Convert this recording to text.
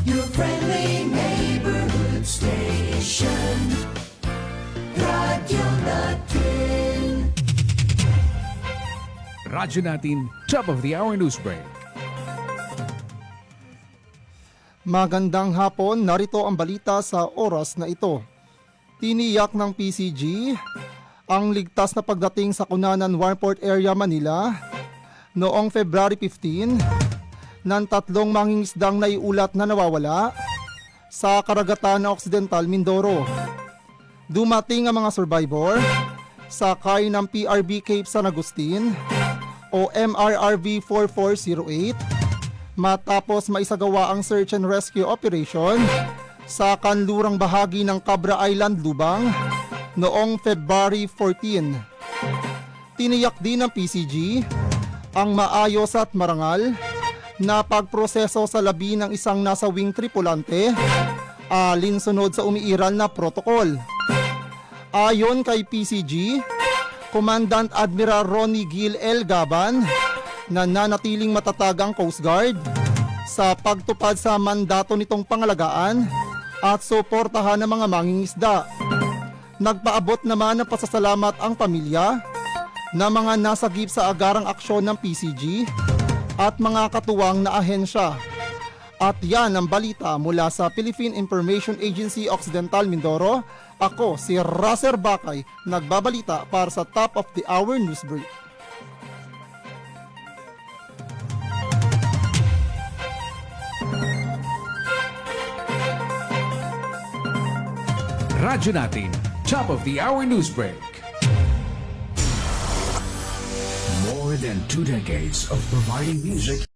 Your friendly neighborhood station. Radyo Natin. Radyo Natin Top of the Hour News Break. Magandang hapon, narito ang balita sa oras na ito. Tiniyak ng PCG ang ligtas na pagdating sa Cunanan Warport Area, Manila noong February 15 ng 3 mangingisdang naiulat na nawawala sa karagatan ng Occidental Mindoro. Dumating ang mga survivor sakay ng PRB Cape San Agustin o MRRV 4408 matapos maisagawa ang search and rescue operation sa kanlurang bahagi ng Cabra Island, Lubang noong February 14. Tiniyak din ng PCG ang maayos at marangal na pagproseso sa labi ng isang nasawing tripulante alinsunod sa umiiral na protokol. Ayon kay PCG, Commandant Admiral Ronnie Gil L. Gaban, na nanatiling matatag ang Coast Guard sa pagtupad sa mandato nitong pangalagaan at suportahan ng mga mangingisda. Nagpaabot naman ng pasasalamat ang pamilya na mga nasagip sa agarang aksyon ng PCG at mga katuwang na ahensya. At yan ang balita mula sa Philippine Information Agency Occidental Mindoro. Ako si Raser Bakay, nagbabalita para sa Top of the Hour News Break. Radyo Natin Top of the Hour News Break. More than 2 decades of providing music